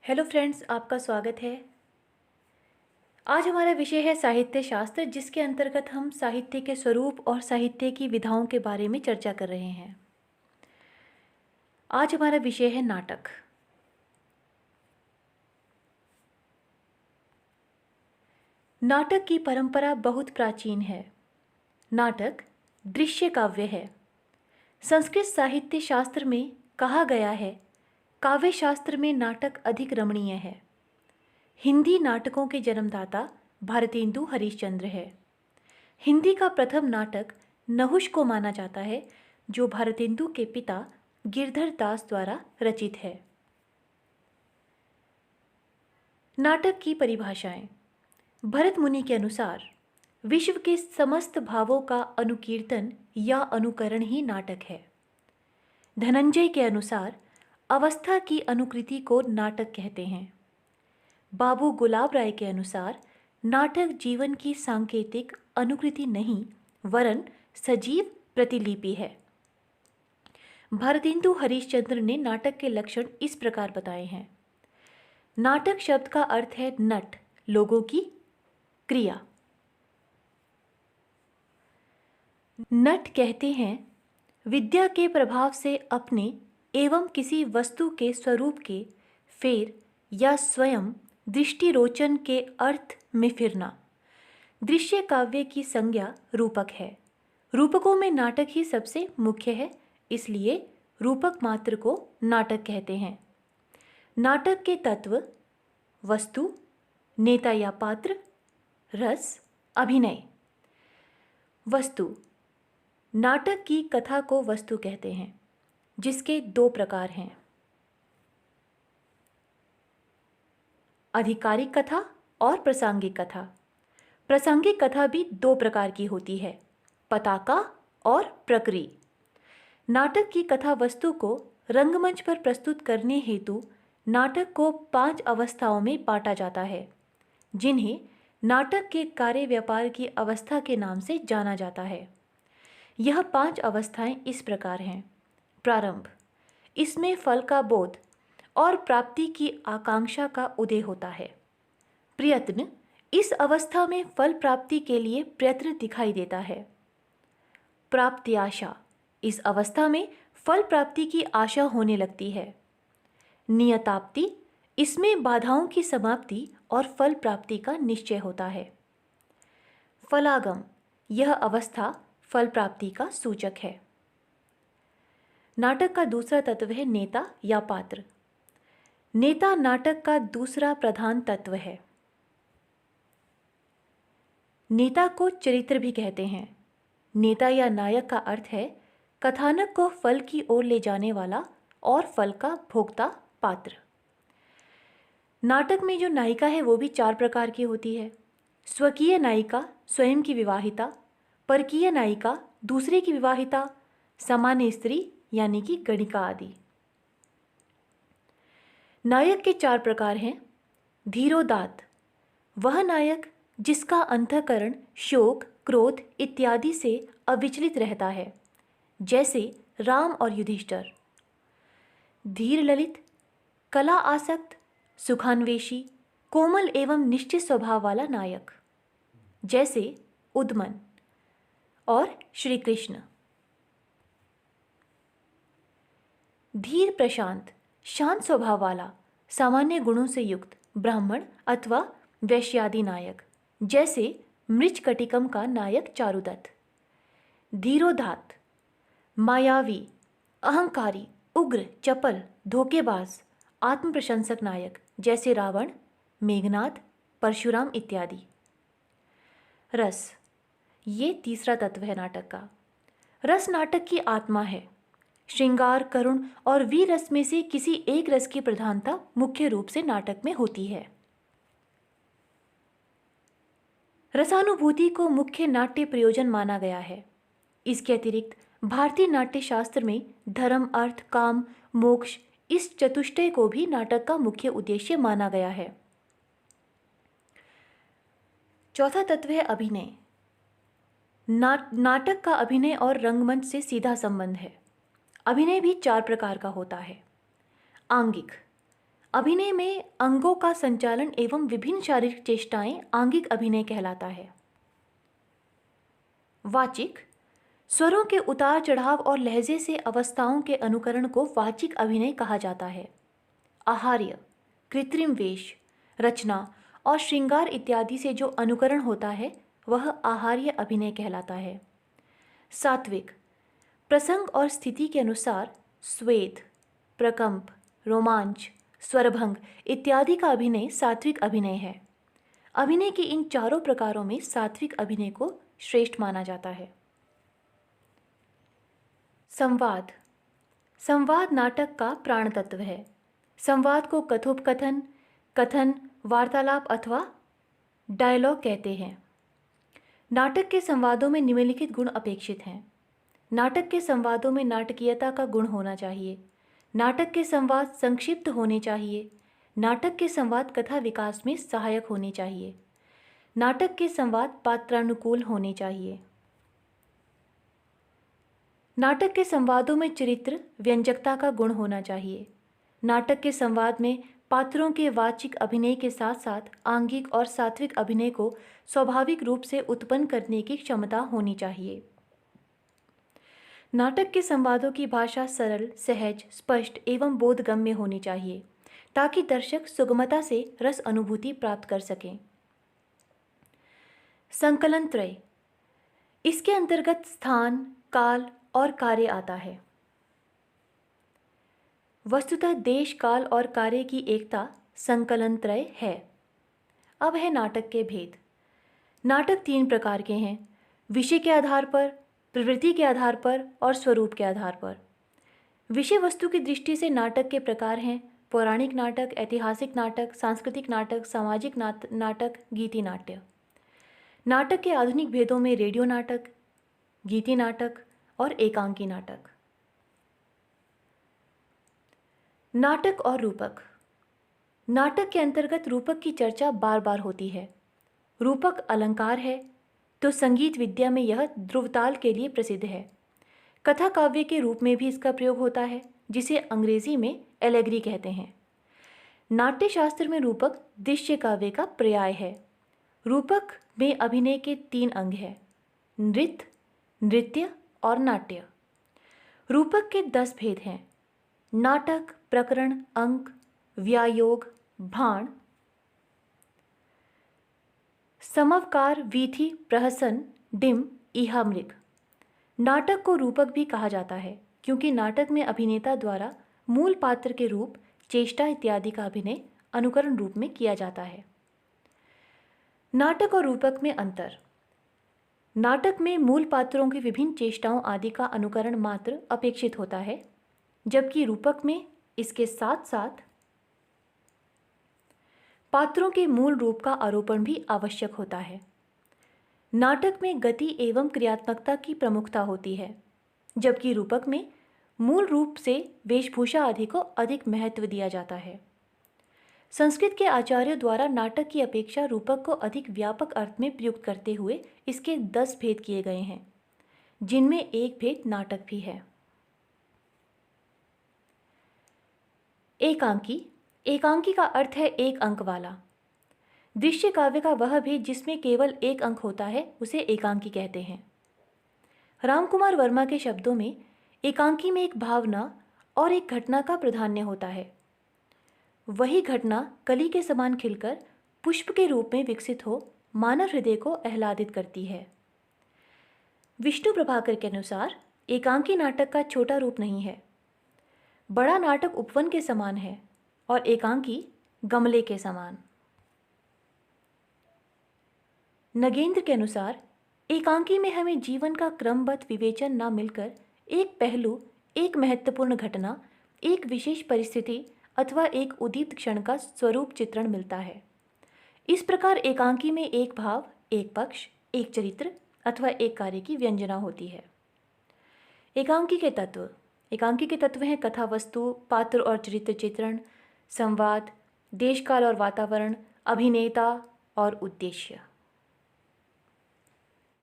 Hello friends, आपका स्वागत है। आज हमारा विषय है साहित्य शास्त्र, जिसके अंतर्गत हम साहित्य के स्वरूप और साहित्य की विधाओं के बारे में चर्चा कर रहे हैं। आज हमारा विषय है नाटक। नाटक की परंपरा बहुत प्राचीन है। नाटक दृश्य काव्य है। संस्कृत साहित्य शास्त्र में कहा गया है, काव्य शास्त्र में नाटक अधिक रमणीय है। हिंदी नाटकों के जन्मदाता भारतेंदु हरिश्चंद्र है। हिंदी का प्रथम नाटक नहुष को माना जाता है, जो भारतेंदु के पिता गिरधर दास द्वारा रचित है। नाटक की परिभाषाएं। भरत मुनि के अनुसार विश्व के समस्त भावों का अनुकीर्तन या अनुकरण ही नाटक है। धनंजय के अनुसार अवस्था की अनुकृति को नाटक कहते हैं। बाबू गुलाब राय के अनुसार नाटक जीवन की सांकेतिक अनुकृति नहीं, वरन सजीव प्रतिलिपि है। भारतेंदु हरिश्चंद्र ने नाटक के लक्षण इस प्रकार बताए हैं। नाटक शब्द का अर्थ है नट, लोगों की क्रिया। नट कहते हैं विद्या के प्रभाव से अपने एवं किसी वस्तु के स्वरूप के फेर या स्वयं दृष्टिरोचन के अर्थ में फिरना। दृश्य काव्य की संज्ञा रूपक है। रूपकों में नाटक ही सबसे मुख्य है, इसलिए रूपक मात्र को नाटक कहते हैं। नाटक के तत्व वस्तु, नेता या पात्र, रस, अभिनय। वस्तु। नाटक की कथा को वस्तु कहते हैं, जिसके दो प्रकार हैं, आधिकारिक कथा और प्रासंगिक कथा। प्रासंगिक कथा भी दो प्रकार की होती है, पताका और प्रकरी। नाटक की कथा वस्तु को रंगमंच पर प्रस्तुत करने हेतु नाटक को 5 अवस्थाओं में बांटा जाता है, जिन्हें नाटक के कार्य व्यापार की अवस्था के नाम से जाना जाता है। यह 5 अवस्थाएं इस प्रकार हैं। प्रारंभ। इसमें फल का बोध और प्राप्ति की आकांक्षा का उदय होता है। प्रयत्न। इस अवस्था में फल प्राप्ति के लिए प्रयत्न दिखाई देता है। प्राप्त्याशा। इस अवस्था में फल प्राप्ति की आशा होने लगती है। नियताप्ति। इसमें बाधाओं की समाप्ति और फल प्राप्ति का निश्चय होता है। फलागम। यह अवस्था फल प्राप्ति का सूचक है। नाटक का दूसरा तत्व है नेता या पात्र। नेता नाटक का दूसरा प्रधान तत्व है। नेता को चरित्र भी कहते हैं। नेता या नायक का अर्थ है कथानक को फल की ओर ले जाने वाला और फल का भोक्ता पात्र। नाटक में जो नायिका है वो भी 4 प्रकार की होती है। स्वकीय नायिका, स्वयं की विवाहिता, परकीय नायिका, दूसरे की विवाहिता, सामान्य स्त्री यानी कि गणिका आदि। नायक के 4 प्रकार हैं। धीरोदात्त। वह नायक जिसका अंतःकरण शोक, क्रोध इत्यादि से अविचलित रहता है, जैसे राम और युधिष्ठिर। धीर ललित। कला आसक्त, सुखान्वेषी, कोमल एवं निश्चित स्वभाव वाला नायक, जैसे उद्मन और श्री कृष्ण। धीर प्रशांत, शांत स्वभाव वाला, सामान्य गुणों से युक्त ब्राह्मण अथवा वैश्यादि नायक, जैसे मृच्छकटिकम का नायक चारुदत्त। धीरोदात्त। मायावी, अहंकारी, उग्र, चपल, धोखेबाज, आत्मप्रशंसक नायक, जैसे रावण, मेघनाद, परशुराम इत्यादि। रस। ये तीसरा तत्व है नाटक का। रस नाटक की आत्मा है। श्रृंगार, करुण और वीर रस में से किसी एक रस की प्रधानता मुख्य रूप से नाटक में होती है। रसानुभूति को मुख्य नाट्य प्रयोजन माना गया है। इसके अतिरिक्त भारतीय नाट्य शास्त्र में धर्म, अर्थ, काम, मोक्ष इस चतुष्टय को भी नाटक का मुख्य उद्देश्य माना गया है। चौथा तत्व है अभिनय। नाटक का अभिनय और रंगमंच से सीधा संबंध है। अभिनय भी 4 प्रकार का होता है। आंगिक। अभिनय में अंगों का संचालन एवं विभिन्न शारीरिक चेष्टाएं आंगिक अभिनय कहलाता है। वाचिक स्वरों के उतार चढ़ाव और लहजे से अवस्थाओं के अनुकरण को वाचिक अभिनय कहा जाता है। आहार्य कृत्रिम वेश, रचना और श्रृंगार इत्यादि से जो अनुकरण होता है वह आहार्य अभिनय कहलाता है। सात्विक प्रसंग और स्थिति के अनुसार स्वेद, प्रकंप, रोमांच, स्वरभंग इत्यादि का अभिनय सात्विक अभिनय है। अभिनय के इन चारों प्रकारों में सात्विक अभिनय को श्रेष्ठ माना जाता है। संवाद संवाद नाटक का प्राण तत्व है। संवाद को कथोपकथन, कथन, वार्तालाप अथवा डायलॉग कहते हैं। नाटक के संवादों में निम्नलिखित गुण अपेक्षित हैं। नाटक के संवादों में नाटकीयता का गुण होना चाहिए। नाटक के संवाद संक्षिप्त होने चाहिए। नाटक के संवाद कथा विकास में सहायक होने चाहिए। नाटक के संवाद पात्रानुकूल होने चाहिए। नाटक के संवादों में चरित्र व्यंजकता का गुण होना चाहिए। नाटक के संवाद में पात्रों के वाचिक अभिनय के साथ साथ आंगिक और सात्विक अभिनय को स्वाभाविक रूप से उत्पन्न करने की क्षमता होनी चाहिए। नाटक के संवादों की भाषा सरल, सहज, स्पष्ट एवं बोधगम्य होनी चाहिए ताकि दर्शक सुगमता से रस अनुभूति प्राप्त कर सकें। संकलन त्रय, इसके अंतर्गत स्थान, काल और कार्य आता है। वस्तुतः देश, काल और कार्य की एकता संकलन त्रय है। अब है नाटक के भेद। नाटक 3 प्रकार के हैं: विषय के आधार पर, प्रवृत्ति के आधार पर और स्वरूप के आधार पर। विषय वस्तु की दृष्टि से नाटक के प्रकार हैं: पौराणिक नाटक, ऐतिहासिक नाटक, सांस्कृतिक नाटक, सामाजिक नाटक, गीति नाट्य। नाटक के आधुनिक भेदों में रेडियो नाटक, गीति नाटक और एकांकी नाटक। नाटक और रूपक। नाटक के अंतर्गत रूपक की चर्चा बार बार होती है। रूपक अलंकार है तो संगीत विद्या में यह ध्रुवताल के लिए प्रसिद्ध है। कथा काव्य के रूप में भी इसका प्रयोग होता है, जिसे अंग्रेजी में एलेगरी कहते हैं। नाट्य शास्त्र में रूपक दृश्य काव्य का पर्याय है। रूपक में अभिनय के 3 अंग हैं: नृत्य, नृत्य और नाट्य। रूपक के 10 भेद हैं: नाटक, प्रकरण, अंक, व्यायोग, भाण, समवकार, वीथी, प्रहसन, डिम, इहामृग। नाटक को रूपक भी कहा जाता है क्योंकि नाटक में अभिनेता द्वारा मूल पात्र के रूप, चेष्टा इत्यादि का अभिनय अनुकरण रूप में किया जाता है। नाटक और रूपक में अंतर। नाटक में मूल पात्रों की विभिन्न चेष्टाओं आदि का अनुकरण मात्र अपेक्षित होता है, जबकि रूपक में इसके साथ साथ पात्रों के मूल रूप का आरोपण भी आवश्यक होता है। नाटक में गति एवं क्रियात्मकता की प्रमुखता होती है, जबकि रूपक में मूल रूप से वेशभूषा आदि को अधिक महत्व दिया जाता है। संस्कृत के आचार्यों द्वारा नाटक की अपेक्षा रूपक को अधिक व्यापक अर्थ में प्रयुक्त करते हुए इसके 10 भेद किए गए हैं, जिनमें एक भेद नाटक भी है। एकांकी। एकांकी का अर्थ है एक अंक वाला। दृश्य काव्य का वह भेद जिसमें केवल एक अंक होता है उसे एकांकी कहते हैं। रामकुमार वर्मा के शब्दों में एकांकी में एक भावना और एक घटना का प्राधान्य होता है। वही घटना कली के समान खिलकर पुष्प के रूप में विकसित हो मानव हृदय को आह्लादित करती है। विष्णु प्रभाकर के अनुसार एकांकी नाटक का छोटा रूप नहीं है। बड़ा नाटक उपवन के समान है और एकांकी गमले के समान। नगेंद्र के अनुसार एकांकी में हमें जीवन का क्रमबद्ध विवेचन न मिलकर एक पहलू, एक महत्वपूर्ण घटना, एक विशेष परिस्थिति अथवा एक उदीप्त क्षण का स्वरूप चित्रण मिलता है। इस प्रकार एकांकी में एक भाव, एक पक्ष, एक चरित्र अथवा एक कार्य की व्यंजना होती है। एकांकी के तत्व। एकांकी के तत्व हैं कथा वस्तु, पात्र और चरित्र चित्रण, संवाद, देश काल और वातावरण, अभिनेता और उद्देश्य।